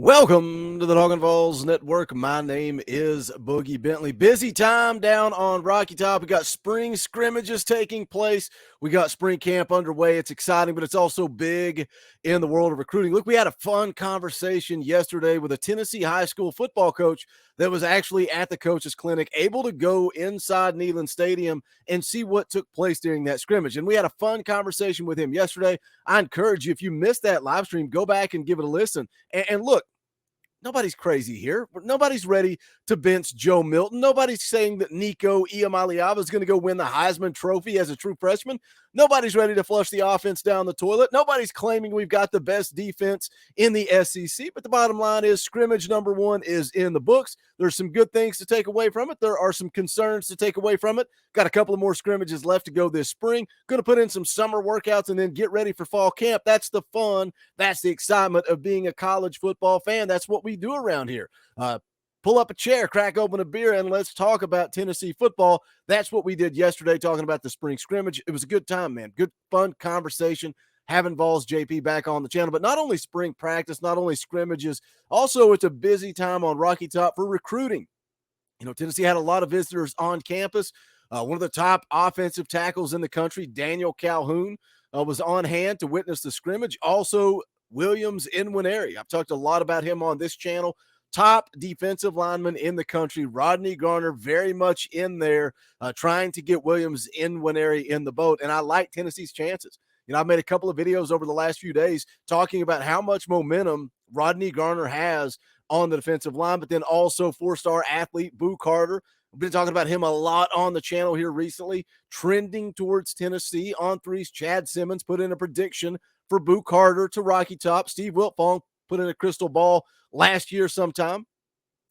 Welcome to the VAWLS Network. My name is Boogie Bentley. Busy time down on Rocky Top. We got spring scrimmages taking place. We got spring camp underway. It's exciting, but it's also big in the world of recruiting. Look, we had a fun conversation yesterday with a Tennessee high school football coach that was actually at the coach's clinic, able to go inside Neyland Stadium and see what took place during that scrimmage. And we had a fun conversation with him yesterday. I encourage you, if you missed that live stream, go back and give it a listen. And look, nobody's crazy here. Nobody's ready to bench Joe Milton. Nobody's saying that Nico Iamaleava is going to go win the Heisman Trophy as a true freshman. Nobody's ready to flush the offense down the toilet. Nobody's claiming we've got the best defense in the SEC. But the bottom line is scrimmage number one is in the books. There's some good things to take away from it. There are some concerns to take away from it. Got a couple of more scrimmages left to go this spring. Going to put in some summer workouts and then get ready for fall camp. That's the fun. That's the excitement of being a college football fan. That's what we do around here. Pull up a chair, crack open a beer, and let's talk about Tennessee football. That's what we did yesterday, talking about the spring scrimmage. It was a good time, man. Good, fun conversation, having VAWLS JP back on the channel. But not only spring practice, not only scrimmages, also it's a busy time on Rocky Top for recruiting. You know, Tennessee had a lot of visitors on campus. One of the top offensive tackles in the country, Daniel Calhoun, was on hand to witness the scrimmage. Also, Williams Nwaneri. I've talked a lot about him on this channel. Top defensive lineman in the country, Rodney Garner, very much in there, trying to get Williams Nwaneri in the boat. And I like Tennessee's chances. You know, I've made a couple of videos over the last few days talking about how much momentum Rodney Garner has on the defensive line, but then also four-star athlete Boo Carter. I've been talking about him a lot on the channel here recently, trending towards Tennessee. On threes, Chad Simmons put in a prediction for Boo Carter to Rocky Top. Steve Wiltfong put in a crystal ball last year sometime.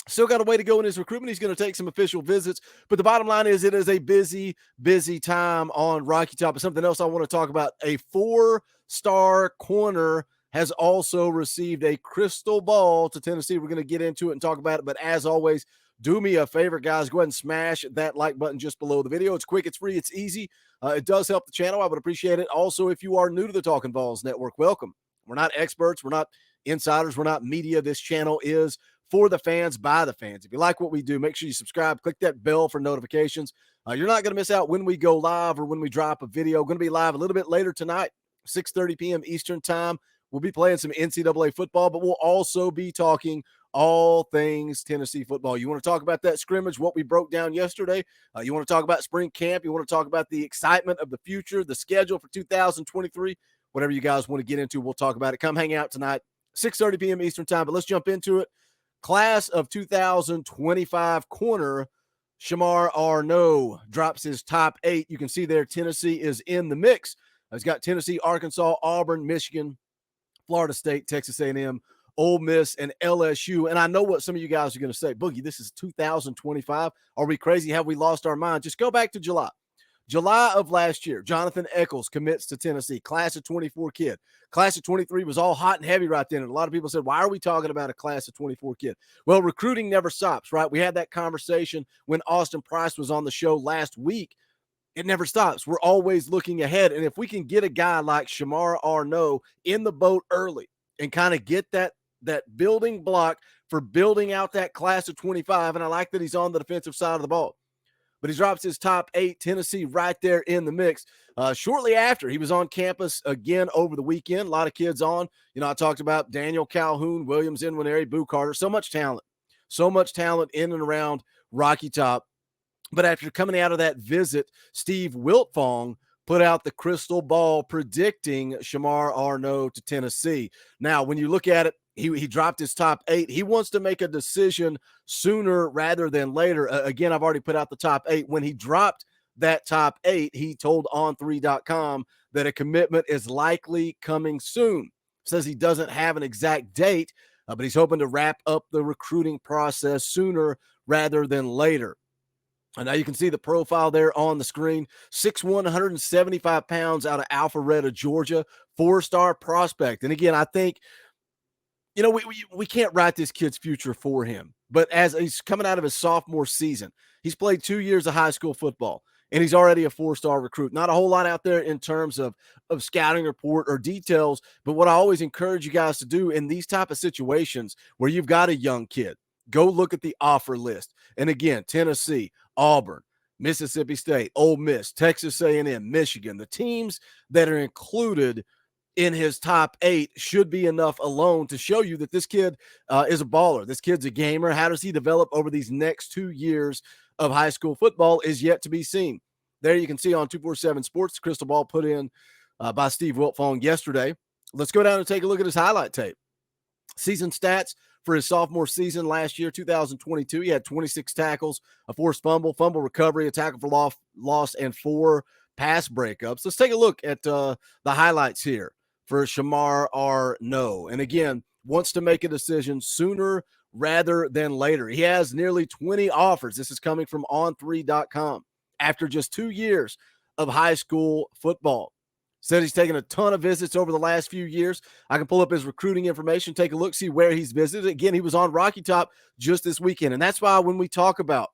Still got a way to go in his recruitment. He's going to take some official visits. But the bottom line is it is a busy, busy time on Rocky Top. But something else I want to talk about, a four-star corner has also received a crystal ball to Tennessee. We're going to get into it and talk about it. But as always, do me a favor, guys. Go ahead and smash that like button just below the video. It's quick, it's free, it's easy. It does help the channel. I would appreciate it. Also, if you are new to the Talkin' VAWLS Network, welcome. We're not experts. We're not insiders. We're not media. This channel is for the fans, by the fans. If you like what we do, make sure you subscribe. Click that bell for notifications. You're not going to miss out when we go live or when we drop a video. Going to be live a little bit later tonight, 6:30 p.m. Eastern time. We'll be playing some NCAA football, but we'll also be talking all things Tennessee football. You want to talk about that scrimmage, what we broke down yesterday? You want to talk about spring camp? You want to talk about the excitement of the future, the schedule for 2023? Whatever you guys want to get into, we'll talk about it. Come hang out tonight, 6:30 p.m. Eastern time. But let's jump into it. Class of 2025 corner, Shamar Arnoux drops his top 8. You can see there Tennessee is in the mix. He's got Tennessee, Arkansas, Auburn, Michigan, Florida State, Texas A&M, Ole Miss, and LSU. And I know what some of you guys are going to say. Boogie, this is 2025. Are we crazy? Have we lost our mind? Just go back to July. July of last year, Jonathan Eccles commits to Tennessee, class of 24 kid. Class of 23 was all hot and heavy right then. And a lot of people said, why are we talking about a class of 24 kid? Well, recruiting never stops, right? We had that conversation when Austin Price was on the show last week. It never stops. We're always looking ahead. And if we can get a guy like Shamar Arnoux in the boat early and kind of get that building block for building out that class of 25, and I like that he's on the defensive side of the ball. But he drops his top 8, Tennessee right there in the mix. Shortly after, he was on campus again over the weekend. A lot of kids on. You know, I talked about Daniel Calhoun, Williams Nwaneri, Boo Carter. So much talent in and around Rocky Top. But after coming out of that visit, Steve Wiltfong put out the crystal ball predicting Shamar Arnoux to Tennessee. Now, when you look at it, he dropped his top 8. He wants to make a decision sooner rather than later. Again, I've already put out the top 8. When he dropped that top 8, he told on3.com that a commitment is likely coming soon. Says he doesn't have an exact date, but he's hoping to wrap up the recruiting process sooner rather than later. And now you can see the profile there on the screen. 6'1", 175 pounds out of Alpharetta, Georgia, 4-star prospect. And again, I think, you know, we can't write this kid's future for him. But as he's coming out of his sophomore season, he's played 2 years of high school football. and he's already a 4-star recruit. Not a whole lot out there in terms of scouting report or details, but what I always encourage you guys to do in these type of situations where you've got a young kid, go look at the offer list. And again, Tennessee, Auburn, Mississippi State, Ole Miss, Texas A&M, Michigan, the teams that are included in his top 8 should be enough alone to show you that this kid is a baller. This kid's a gamer. How does he develop over these next 2 years of high school football is yet to be seen. There you can see on 247 Sports, the crystal ball put in by Steve Wiltfong yesterday. Let's go down and take a look at his highlight tape. Season stats for his sophomore season last year, 2022. He had 26 tackles, a forced fumble, fumble recovery, a tackle for loss, and 4 pass breakups. Let's take a look at the highlights here for Shamar Arnoux. And again, wants to make a decision sooner rather than later. He has nearly 20 offers. This is coming from on3.com after just 2 years of high school football. Said he's taken a ton of visits over the last few years. I can pull up his recruiting information, take a look, see where he's visited. Again, he was on Rocky Top just this weekend. And that's why when we talk about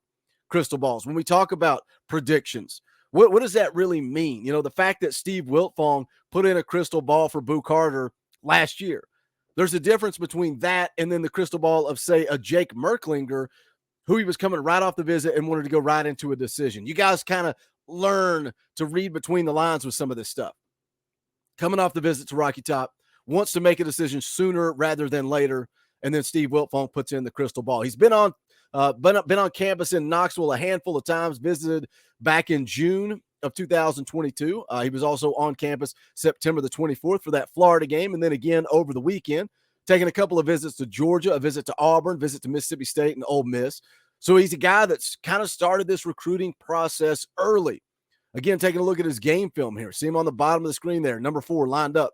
crystal balls, when we talk about predictions, what does that really mean? You know, the fact that Steve Wiltfong put in a crystal ball for Boo Carter last year. There's a difference between that and then the crystal ball of, say, a Jake Merklinger, who he was coming right off the visit and wanted to go right into a decision. You guys kind of learn to read between the lines with some of this stuff. Coming off the visit to Rocky Top, wants to make a decision sooner rather than later, and then Steve Wiltfong puts in the crystal ball. He's been on campus in Knoxville a handful of times, visited back in June of 2022. He was also on campus September the 24th for that Florida game, and then again over the weekend, taking a couple of visits to Georgia, a visit to Auburn, visit to Mississippi State and Ole Miss. So he's a guy that's kind of started this recruiting process early. Again, taking a look at his game film here. See him on the bottom of the screen there, number 4, lined up.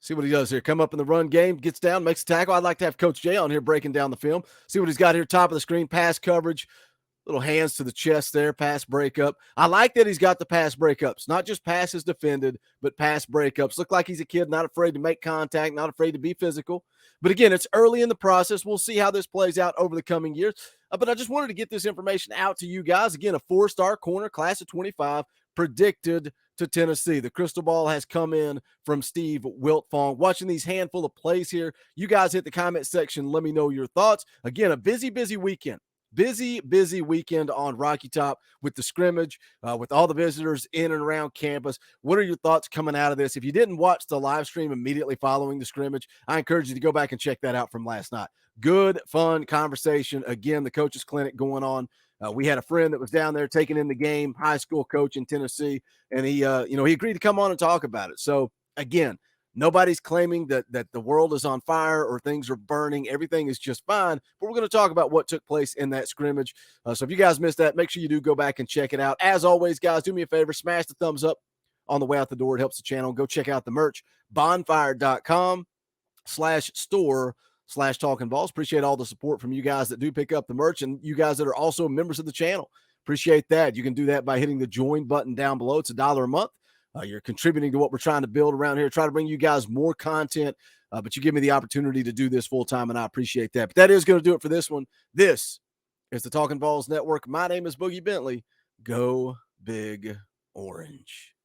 See what he does here. Come up in the run game, gets down, makes a tackle. I'd like to have Coach Jay on here breaking down the film. See what he's got here, top of the screen, pass coverage, little hands to the chest there, pass breakup. I like that he's got the pass breakups, not just passes defended, but pass breakups. Look like he's a kid, not afraid to make contact, not afraid to be physical. But again, it's early in the process. We'll see how this plays out over the coming years. But I just wanted to get this information out to you guys. Again, a 4-star corner, class of 25, predicted to Tennessee. The crystal ball has come in from Steve Wiltfong. Watching these handful of plays here, you guys hit the comment section. Let me know your thoughts. Again, a busy weekend. Busy weekend on Rocky Top with the scrimmage, with all the visitors in and around campus. What are your thoughts coming out of this? If you didn't watch the live stream immediately following the scrimmage, I encourage you to go back and check that out from last night. Good, fun conversation. Again, the coaches clinic going on. We had a friend that was down there taking in the game, high school coach in Tennessee, and he agreed to come on and talk about it. So again, nobody's claiming that the world is on fire or things are burning. Everything is just fine. But we're going to talk about what took place in that scrimmage. So if you guys missed that, make sure you do go back and check it out. As always, guys, do me a favor, smash the thumbs up on the way out the door. It helps the channel. Go check out the merch, bonfire.com/store/Talkin VAWLS. Appreciate all the support from you guys that do pick up the merch and you guys that are also members of the channel. Appreciate that. You can do that by hitting the join button down below. It's $1 a month. You're contributing to what we're trying to build around here, try to bring you guys more content, but you give me the opportunity to do this full time, and I appreciate that. But that is going to do it for this one. This is the Talkin VAWLS Network. My name is Boogie Bentley. Go Big Orange.